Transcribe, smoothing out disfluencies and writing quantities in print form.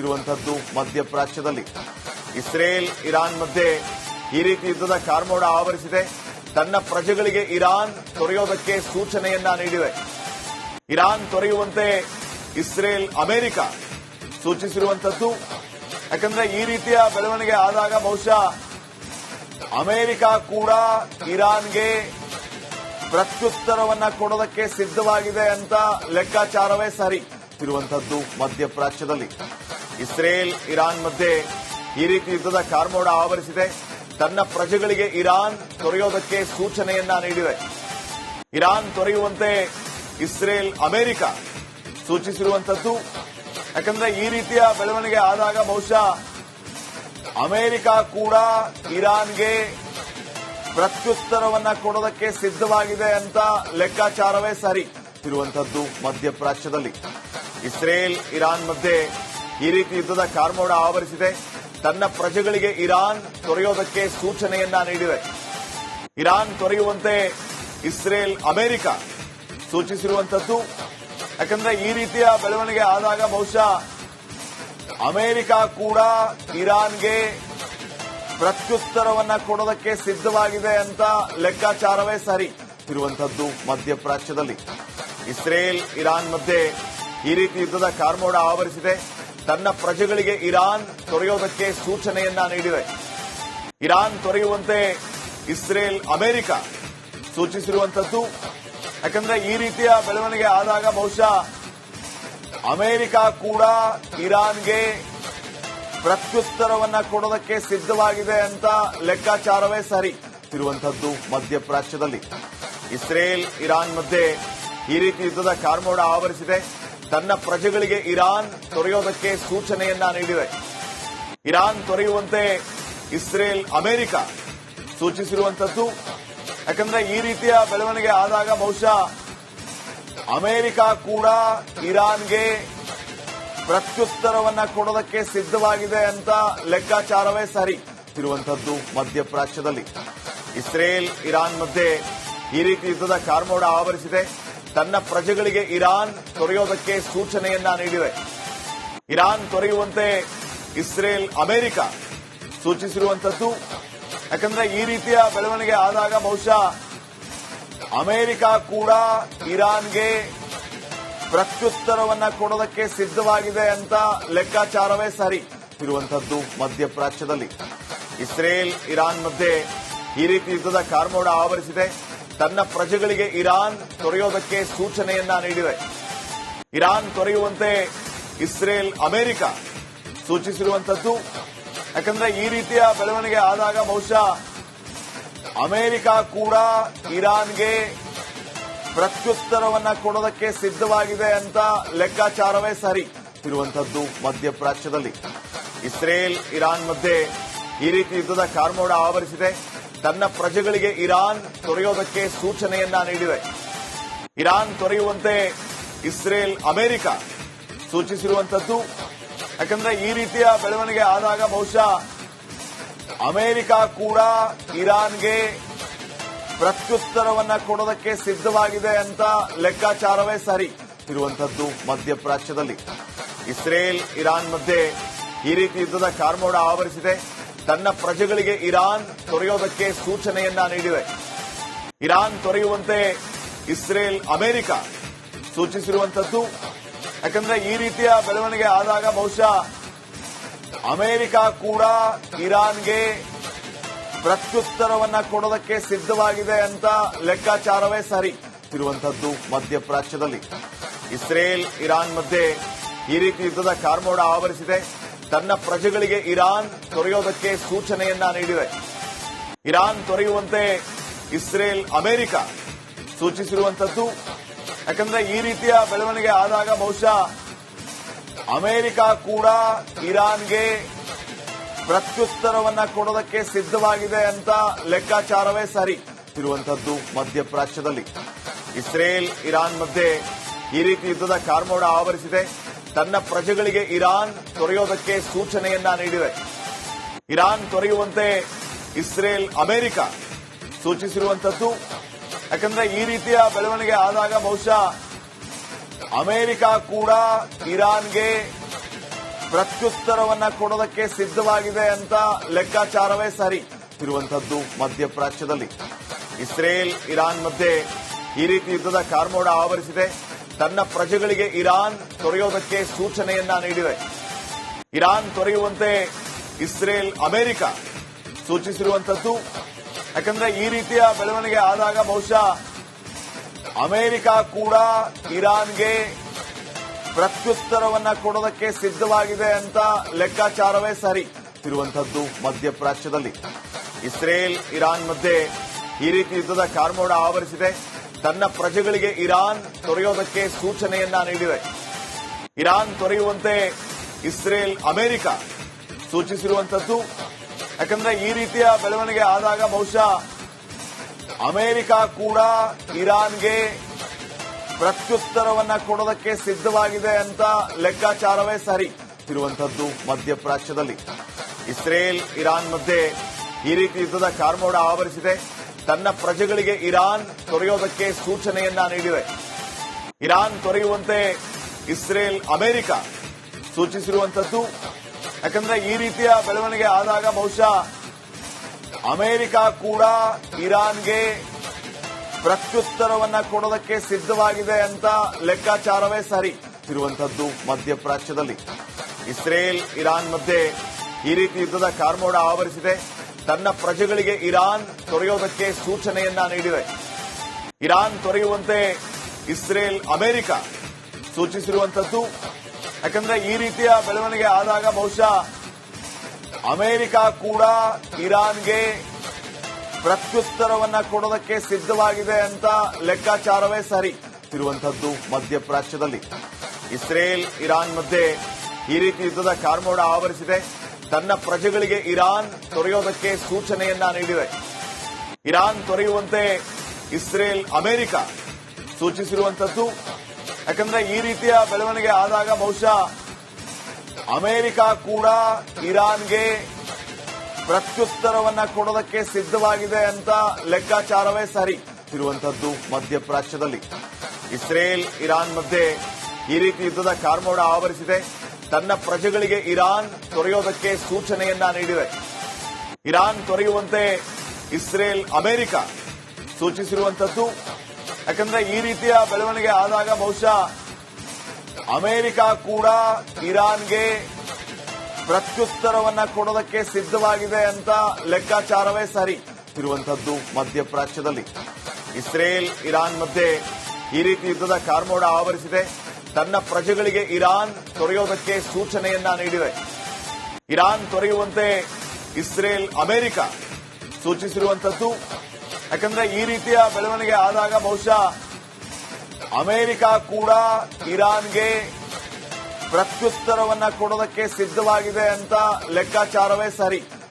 ಇರುವಂತದ್ದು ಮಧ್ಯಪ್ರಾಚ್ಯದಲ್ಲಿ Israel Iran ಮಧ್ಯೆ ಈ ರೀತಿ ಯುದ್ಧದ ಕಾರ್ಮೋಡ ಆವರಿಸಿದೆ. ತನ್ನ ಪ್ರಜೆಗಳಿಗೆ ಇರಾನ್ ತೊರೆಯೋದಕ್ಕೆ ಸೂಚನೆಯನ್ನ ನೀಡಿದೆ. ಇರಾನ್ ತೊರೆಯುವಂತೆ ಇಸ್ರೇಲ್ ಅಮೆರಿಕ ಸೂಚಿಸಿರುವಂತದ್ದು. ಯಾಕಂದ್ರೆ ಈ ರೀತಿಯ ಬೆಳವಣಿಗೆ ಆದಾಗ ಬಹುಶಃ ಅಮೆರಿಕ ಕೂಡ ಇರಾನ್ಗೆ ಪ್ರತ್ಯುತ್ತರವನ್ನ ಕೊಡೋದಕ್ಕೆ ಸಿದ್ಧವಾಗಿದೆ ಅಂತ ಲೆಕ್ಕಾಚಾರವೇ ಸರಿ ಇರುವಂತದ್ದು ಮಧ್ಯಪ್ರಾಚ್ಯದಲ್ಲಿ ಇಸ್ರೇಲ್ ಇರಾನ್ ಮಧ್ಯೆ ಈ ರೀತಿ ಯುದ್ಧದ ಕಾರ್ಮೋಡ ಆವರಿಸಿದೆ. ತನ್ನ ಪ್ರಜೆಗಳಿಗೆ ಇರಾನ್ ತೊರೆಯೋದಕ್ಕೆ ಸೂಚನೆಯನ್ನ ನೀಡಿದೆ. ಇರಾನ್ ತೊರೆಯುವಂತೆ ಇಸ್ರೇಲ್ ಅಮೆರಿಕ ಸೂಚಿಸಿರುವಂತದ್ದು. ಯಾಕಂದ್ರೆ ಈ ರೀತಿಯ ಬೆಳವಣಿಗೆ ಆದಾಗ ಬಹುಶಃ ಅಮೆರಿಕ ಕೂಡ ಇರಾನ್ಗೆ ಪ್ರತ್ಯುತ್ತರವನ್ನ ಕೊಡೋದಕ್ಕೆ ಸಿದ್ಧವಾಗಿದೆ ಅಂತ ಲೆಕ್ಕಾಚಾರವೇ ಸರಿ ಇರುವಂತದ್ದು ಮಧ್ಯಪ್ರಾಚ್ಯದಲ್ಲಿ ಇಸ್ರೇಲ್ ಇರಾನ್ ಮಧ್ಯೆ ಈ ರೀತಿ ಯುದ್ಧದ ಕಾರ್ಮೋಡ ಆವರಿಸಿದೆ. ತನ್ನ ಪ್ರಜೆಗಳಿಗೆ ಇರಾನ್ ತೊರೆಯೋದಕ್ಕೆ ಸೂಚನೆಯನ್ನ ನೀಡಿದೆ. ಇರಾನ್ ತೊರೆಯುವಂತೆ ಇಸ್ರೇಲ್ ಅಮೆರಿಕ ಸೂಚಿಸಿರುವಂತದ್ದು. ಯಾಕಂದ್ರೆ ಈ ರೀತಿಯ ಬೆಳವಣಿಗೆ ಆದಾಗ ಬಹುಶಃ ಅಮೆರಿಕ ಕೂಡ ಇರಾನ್ಗೆ ಪ್ರತ್ಯುತ್ತರವನ್ನ ಕೊಡೋದಕ್ಕೆ ಸಿದ್ಧವಾಗಿದೆ ಅಂತ ಲೆಕ್ಕಾಚಾರವೇ ಸರಿ ಇರುವಂತದ್ದು ಮಧ್ಯಪ್ರಾಚ್ಯದಲ್ಲಿ ಇಸ್ರೇಲ್ ಇರಾನ್ ಮಧ್ಯೆ ಈ ರೀತಿ ಯುದ್ಧದ ಕಾರ್ಮೋಡ ಆವರಿಸಿದೆ. ತನ್ನ ಪ್ರಜೆಗಳಿಗೆ ಇರಾನ್ ತೊರೆಯೋದಕ್ಕೆ ಸೂಚನೆಯನ್ನ ನೀಡಿದೆ. ಇರಾನ್ ತೊರೆಯುವಂತೆ ಇಸ್ರೇಲ್ ಅಮೆರಿಕ ಸೂಚಿಸಿರುವಂತದ್ದು. ಯಾಕಂದ್ರೆ ಈ ರೀತಿಯ ಬೆಳವಣಿಗೆ ಆದಾಗ ಬಹುಶಃ ಅಮೆರಿಕ ಕೂಡ ಇರಾನ್ಗೆ ಪ್ರತ್ಯುತ್ತರವನ್ನ ಕೊಡೋದಕ್ಕೆ ಸಿದ್ಧವಾಗಿದೆ ಅಂತ ಲೆಕ್ಕಾಚಾರವೇ ಸರಿ ಇರುವಂತದ್ದು ಮಧ್ಯಪ್ರಾಚ್ಯದಲ್ಲಿ ಇಸ್ರೇಲ್ ಇರಾನ್ ಮಧ್ಯೆ ಈ ರೀತಿ ಯುದ್ಧದ ಕಾರ್ಮೋಡ ಆವರಿಸಿದೆ. ತನ್ನ ಪ್ರಜೆಗಳಿಗೆ ಇರಾನ್ ತೊರೆಯೋದಕ್ಕೆ ಸೂಚನೆಯನ್ನ ನೀಡಿದೆ. ಇರಾನ್ ತೊರೆಯುವಂತೆ ಇಸ್ರೇಲ್ ಅಮೆರಿಕ ಸೂಚಿಸಿರುವಂತದ್ದು. ಯಾಕಂದ್ರೆ ಈ ರೀತಿಯ ಬೆಳವಣಿಗೆ ಆದಾಗ ಬಹುಶಃ ಅಮೆರಿಕ ಕೂಡ ಇರಾನ್ಗೆ ಪ್ರತ್ಯುತ್ತರವನ್ನ ಕೊಡೋದಕ್ಕೆ ಸಿದ್ಧವಾಗಿದೆ ಅಂತ ಲೆಕ್ಕಾಚಾರವೇ ಸರಿ ಇರುವಂತದ್ದು ಮಧ್ಯಪ್ರಾಚ್ಯದಲ್ಲಿ ಇಸ್ರೇಲ್ ಇರಾನ್ ಮಧ್ಯೆ ಈ ರೀತಿ ಯುದ್ಧದ ಕಾರ್ಮೋಡ ಆವರಿಸಿದೆ. ತನ್ನ ಪ್ರಜೆಗಳಿಗೆ ಇರಾನ್ ತೊರೆಯೋದಕ್ಕೆ ಸೂಚನೆಯನ್ನ ನೀಡಿದೆ. ಇರಾನ್ ತೊರೆಯುವಂತೆ ಇಸ್ರೇಲ್ ಅಮೆರಿಕ ಸೂಚಿಸಿರುವಂತದ್ದು. ಯಾಕಂದ್ರೆ ಈ ರೀತಿಯ ಬೆಳವಣಿಗೆ ಆದಾಗ ಬಹುಶಃ ಅಮೆರಿಕ ಕೂಡ ಇರಾನ್ಗೆ ಪ್ರತ್ಯುತ್ತರವನ್ನ ಕೊಡೋದಕ್ಕೆ ಸಿದ್ಧವಾಗಿದೆ ಅಂತ ಲೆಕ್ಕಾಚಾರವೇ ಸರಿ ಇರುವಂತದ್ದು ಮಧ್ಯಪ್ರಾಚ್ಯದಲ್ಲಿ ಇಸ್ರೇಲ್ ಇರಾನ್ ಮಧ್ಯೆ ಈ ರೀತಿ ಯುದ್ಧದ ಕಾರ್ಮೋಡ ಆವರಿಸಿದೆ. ತನ್ನ ಪ್ರಜೆಗಳಿಗೆ ಇರಾನ್ ತೊರೆಯೋದಕ್ಕೆ ಸೂಚನೆಯನ್ನ ನೀಡಿದೆ. ಇರಾನ್ ತೊರೆಯುವಂತೆ ಇಸ್ರೇಲ್ ಅಮೆರಿಕ ಸೂಚಿಸಿರುವಂತದ್ದು. ಯಾಕಂದ್ರೆ ಈ ರೀತಿಯ ಬೆಳವಣಿಗೆ ಆದಾಗ ಬಹುಶಃ ಅಮೆರಿಕ ಕೂಡ ಇರಾನ್ಗೆ ಪ್ರತ್ಯುತ್ತರವನ್ನ ಕೊಡೋದಕ್ಕೆ ಸಿದ್ಧವಾಗಿದೆ ಅಂತ ಲೆಕ್ಕಾಚಾರವೇ ಸರಿ ಇರುವಂತದ್ದು ಮಧ್ಯಪ್ರಾಚ್ಯದಲ್ಲಿ ಇಸ್ರೇಲ್ ಇರಾನ್ ಮಧ್ಯೆ ಈ ರೀತಿ ಯುದ್ಧದ ಕಾರ್ಮೋಡ ಆವರಿಸಿದೆ. ತನ್ನ ಪ್ರಜೆಗಳಿಗೆ ಇರಾನ್ ತೊರೆಯೋದಕ್ಕೆ ಸೂಚನೆಯನ್ನ ನೀಡಿದೆ. ಇರಾನ್ ತೊರೆಯುವಂತೆ ಇಸ್ರೇಲ್ ಅಮೆರಿಕ ಸೂಚಿಸಿರುವಂತದ್ದು. ಯಾಕಂದ್ರೆ ಈ ರೀತಿಯ ಬೆಳವಣಿಗೆ ಆದಾಗ ಬಹುಶಃ ಅಮೆರಿಕ ಕೂಡ ಇರಾನ್ಗೆ ಪ್ರತ್ಯುತ್ತರವನ್ನ ಕೊಡೋದಕ್ಕೆ ಸಿದ್ಧವಾಗಿದೆ ಅಂತ ಲೆಕ್ಕಾಚಾರವೇ ಸರಿ ಇರುವಂತದ್ದು ಮಧ್ಯಪ್ರಾಚ್ಯದಲ್ಲಿ ಇಸ್ರೇಲ್ ಇರಾನ್ ಮಧ್ಯೆ ಈ ರೀತಿ ಯುದ್ಧದ ಕಾರ್ಮೋಡ ಆವರಿಸಿದೆ. ತನ್ನ ಪ್ರಜೆಗಳಿಗೆ ಇರಾನ್ ತೊರೆಯೋದಕ್ಕೆ ಸೂಚನೆಯನ್ನ ನೀಡಿದೆ. ಇರಾನ್ ತೊರೆಯುವಂತೆ ಇಸ್ರೇಲ್ ಅಮೆರಿಕ ಸೂಚಿಸಿರುವಂತದ್ದು. ಯಾಕಂದ್ರೆ ಈ ರೀತಿಯ ಬೆಳವಣಿಗೆ ಆದಾಗ ಬಹುಶಃ ಅಮೆರಿಕ ಕೂಡ ಇರಾನ್ಗೆ ಪ್ರತ್ಯುತ್ತರವನ್ನ ಕೊಡೋದಕ್ಕೆ ಸಿದ್ಧವಾಗಿದೆ ಅಂತ ಲೆಕ್ಕಾಚಾರವೇ ಸರಿ ಇರುವಂತದ್ದು ಮಧ್ಯಪ್ರಾಚ್ಯದಲ್ಲಿ ಇಸ್ರೇಲ್ ಇರಾನ್ ಮಧ್ಯೆ ಈ ರೀತಿ ಯುದ್ಧದ ಕಾರ್ಮೋಡ ಆವರಿಸಿದೆ. ತನ್ನ ಪ್ರಜೆಗಳಿಗೆ ಇರಾನ್ ತೊರೆಯೋದಕ್ಕೆ ಸೂಚನೆಯನ್ನ ನೀಡಿದೆ. ಇರಾನ್ ತೊರೆಯುವಂತೆ ಇಸ್ರೇಲ್ ಅಮೆರಿಕ ಸೂಚಿಸಿರುವಂತದ್ದು. ಯಾಕಂದ್ರೆ ಈ ರೀತಿಯ ಬೆಳವಣಿಗೆ ಆದಾಗ ಬಹುಶಃ ಅಮೆರಿಕ ಕೂಡ ಇರಾನ್ಗೆ ಪ್ರತ್ಯುತ್ತರವನ್ನ ಕೊಡೋದಕ್ಕೆ ಸಿದ್ಧವಾಗಿದೆ ಅಂತ ಲೆಕ್ಕಾಚಾರವೇ ಸರಿ ಇರುವಂತದ್ದು ಮಧ್ಯಪ್ರಾಚ್ಯದಲ್ಲಿ ಇಸ್ರೇಲ್ ಇರಾನ್ ಮಧ್ಯೆ ಈ ರೀತಿ ಯುದ್ಧದ ಕಾರ್ಮೋಡ ಆವರಿಸಿದೆ. ತನ್ನ ಪ್ರಜೆಗಳಿಗೆ ಇರಾನ್ ತೊರೆಯೋದಕ್ಕೆ ಸೂಚನೆಯನ್ನ ನೀಡಿದೆ. ಇರಾನ್ ತೊರೆಯುವಂತೆ ಇಸ್ರೇಲ್ ಅಮೆರಿಕ ಸೂಚಿಸಿರುವಂತದ್ದು. ಯಾಕಂದ್ರೆ ಈ ರೀತಿಯ ಬೆಳವಣಿಗೆ ಆದಾಗ ಬಹುಶಃ ಅಮೆರಿಕ ಕೂಡ ಇರಾನ್ಗೆ ಪ್ರತ್ಯುತ್ತರವನ್ನ ಕೊಡೋದಕ್ಕೆ ಸಿದ್ಧವಾಗಿದೆ ಅಂತ ಲೆಕ್ಕಾಚಾರವೇ ಸರಿ ಇರುವಂತದ್ದು ಮಧ್ಯಪ್ರಾಚ್ಯದಲ್ಲಿ. ಇಸ್ರೇಲ್ ಇರಾನ್ ಮಧ್ಯೆ ಈ ರೀತಿ ಯುದ್ಧದ ಕಾರ್ಮೋಡ ಆವರಿಸಿದೆ. ತನ್ನ ಪ್ರಜೆಗಳಿಗೆ ಇರಾನ್ ತೊರೆಯೋದಕ್ಕೆ ಸೂಚನೆಯನ್ನ ನೀಡಿದೆ. ಇರಾನ್ ತೊರೆಯುವಂತೆ ಇಸ್ರೇಲ್ ಅಮೆರಿಕ ಸೂಚಿಸಿರುವಂತದ್ದು. ಯಾಕಂದ್ರೆ ಈ ರೀತಿಯ ಬೆಳವಣಿಗೆ ಆದಾಗ ಬಹುಶಃ ಅಮೆರಿಕ ಕೂಡ ಇರಾನ್ಗೆ ಪ್ರತ್ಯುತ್ತರವನ್ನ ಕೊಡೋದಕ್ಕೆ ಸಿದ್ಧವಾಗಿದೆ ಅಂತ ಲೆಕ್ಕಾಚಾರವೇ ಸರಿ ಇರುವಂತದ್ದು ಮಧ್ಯಪ್ರಾಚ್ಯದಲ್ಲಿ. ಇಸ್ರೇಲ್ ಇರಾನ್ ಮಧ್ಯೆ ಈ ರೀತಿ ಯುದ್ಧದ ಕಾರ್ಮೋಡ ಆವರಿಸಿದೆ. ತನ್ನ ಪ್ರಜೆಗಳಿಗೆ ಇರಾನ್ ತೊರೆಯೋದಕ್ಕೆ ಸೂಚನೆಯನ್ನ ನೀಡಿದೆ. ಇರಾನ್ ತೊರೆಯುವಂತೆ ಇಸ್ರೇಲ್ ಅಮೆರಿಕ ಸೂಚಿಸಿರುವಂತದ್ದು. ಯಾಕಂದ್ರೆ ಈ ರೀತಿಯ ಬೆಳವಣಿಗೆ ಆದಾಗ ಬಹುಶಃ ಅಮೆರಿಕ ಕೂಡ ಇರಾನ್ಗೆ ಪ್ರತ್ಯುತ್ತರವನ್ನ ಕೊಡೋದಕ್ಕೆ ಸಿದ್ಧವಾಗಿದೆ ಅಂತ ಲೆಕ್ಕಾಚಾರವೇ ಸರಿ ಇರುವಂತದ್ದು ಮಧ್ಯಪ್ರಾಚ್ಯದಲ್ಲಿ. ಇಸ್ರೇಲ್ ಇರಾನ್ ಮಧ್ಯೆ ಈ ರೀತಿ ಯುದ್ಧದ ಕಾರ್ಮೋಡ ಆವರಿಸಿದೆ. ತನ್ನ ಪ್ರಜೆಗಳಿಗೆ ಇರಾನ್ ತೊರೆಯೋದಕ್ಕೆ ಸೂಚನೆಯನ್ನ ನೀಡಿದೆ. ಇರಾನ್ ತೊರೆಯುವಂತೆ ಇಸ್ರೇಲ್ ಅಮೆರಿಕ ಸೂಚಿಸಿರುವಂತದ್ದು. ಯಾಕಂದ್ರೆ ಈ ರೀತಿಯ ಬೆಳವಣಿಗೆ ಆದಾಗ ಬಹುಶಃ ಅಮೆರಿಕ ಕೂಡ ಇರಾನ್ಗೆ ಪ್ರತ್ಯುತ್ತರವನ್ನ ಕೊಡೋದಕ್ಕೆ ಸಿದ್ಧವಾಗಿದೆ ಅಂತ ಲೆಕ್ಕಾಚಾರವೇ ಸರಿ ಇರುವಂತದ್ದು ಮಧ್ಯಪ್ರಾಚ್ಯದಲ್ಲಿ. ಇಸ್ರೇಲ್ ಇರಾನ್ ಮಧ್ಯೆ ಈ ರೀತಿ ಯುದ್ಧದ ಕಾರ್ಮೋಡ ಆವರಿಸಿದೆ. ತನ್ನ ಪ್ರಜೆಗಳಿಗೆ ಇರಾನ್ ತೊರೆಯೋದಕ್ಕೆ ಸೂಚನೆಯನ್ನ ನೀಡಿದೆ. ಇರಾನ್ ತೊರೆಯುವಂತೆ ಇಸ್ರೇಲ್ ಅಮೆರಿಕ ಸೂಚಿಸಿರುವಂತದ್ದು. ಯಾಕಂದ್ರೆ ಈ ರೀತಿಯ ಬೆಳವಣಿಗೆ ಆದಾಗ ಬಹುಶಃ ಅಮೆರಿಕ ಕೂಡ ಇರಾನ್ಗೆ ಪ್ರತ್ಯುತ್ತರವನ್ನ ಕೊಡೋದಕ್ಕೆ ಸಿದ್ಧವಾಗಿದೆ ಅಂತ ಲೆಕ್ಕಾಚಾರವೇ ಸರಿ ಇರುವಂತದ್ದು ಮಧ್ಯಪ್ರಾಚ್ಯದಲ್ಲಿ. ಇಸ್ರೇಲ್ ಇರಾನ್ ಮಧ್ಯೆ ಈ ರೀತಿ ಯುದ್ಧದ ಕಾರ್ಮೋಡ ಆವರಿಸಿದೆ. ತನ್ನ ಪ್ರಜೆಗಳಿಗೆ ಇರಾನ್ ತೊರೆಯೋದಕ್ಕೆ ಸೂಚನೆಯನ್ನ ನೀಡಿದೆ. ಇರಾನ್ ತೊರೆಯುವಂತೆ ಇಸ್ರೇಲ್ ಅಮೆರಿಕ ಸೂಚಿಸಿರುವಂತದ್ದು. ಯಾಕಂದ್ರೆ ಈ ರೀತಿಯ ಬೆಳವಣಿಗೆ ಆದಾಗ ಬಹುಶಃ ಅಮೆರಿಕ ಕೂಡ ಇರಾನ್ಗೆ ಪ್ರತ್ಯುತ್ತರವನ್ನ ಕೊಡೋದಕ್ಕೆ ಸಿದ್ಧವಾಗಿದೆ ಅಂತ ಲೆಕ್ಕಾಚಾರವೇ ಸರಿ ಇರುವಂತದ್ದು ಮಧ್ಯಪ್ರಾಚ್ಯದಲ್ಲಿ. ಇಸ್ರೇಲ್ ಇರಾನ್ ಮಧ್ಯೆ ಈ ರೀತಿ ಯುದ್ಧದ ಕಾರ್ಮೋಡ ಆವರಿಸಿದೆ. ತನ್ನ ಪ್ರಜೆಗಳಿಗೆ ಇರಾನ್ ತೊರೆಯೋದಕ್ಕೆ ಸೂಚನೆಯನ್ನ ನೀಡಿದೆ. ಇರಾನ್ ತೊರೆಯುವಂತೆ ಇಸ್ರೇಲ್ ಅಮೆರಿಕ ಸೂಚಿಸಿರುವಂತದ್ದು. ಯಾಕಂದ್ರೆ ಈ ರೀತಿಯ ಬೆಳವಣಿಗೆ ಆದಾಗ ಬಹುಶಃ ಅಮೆರಿಕ ಕೂಡ ಇರಾನ್ಗೆ ಪ್ರತ್ಯುತ್ತರವನ್ನ ಕೊಡೋದಕ್ಕೆ ಸಿದ್ಧವಾಗಿದೆ ಅಂತ ಲೆಕ್ಕಾಚಾರವೇ ಸರಿ ಇರುವಂತದ್ದು ಮಧ್ಯಪ್ರಾಚ್ಯದಲ್ಲಿ. ಇಸ್ರೇಲ್ ಇರಾನ್ ಮಧ್ಯೆ ಈ ರೀತಿ ಯುದ್ಧದ ಕಾರ್ಮೋಡ ಆವರಿಸಿದೆ. ತನ್ನ ಪ್ರಜೆಗಳಿಗೆ ಇರಾನ್ ತೊರೆಯೋದಕ್ಕೆ ಸೂಚನೆಯನ್ನ ನೀಡಿದೆ. ಇರಾನ್ ತೊರೆಯುವಂತೆ ಇಸ್ರೇಲ್ ಅಮೆರಿಕ ಸೂಚಿಸಿರುವಂತದ್ದು. ಯಾಕಂದ್ರೆ ಈ ರೀತಿಯ ಬೆಳವಣಿಗೆ ಆದಾಗ ಬಹುಶಃ ಅಮೆರಿಕ ಕೂಡ ಇರಾನ್ಗೆ ಪ್ರತ್ಯುತ್ತರವನ್ನ ಕೊಡೋದಕ್ಕೆ ಸಿದ್ಧವಾಗಿದೆ ಅಂತ ಲೆಕ್ಕಾಚಾರವೇ ಸರಿ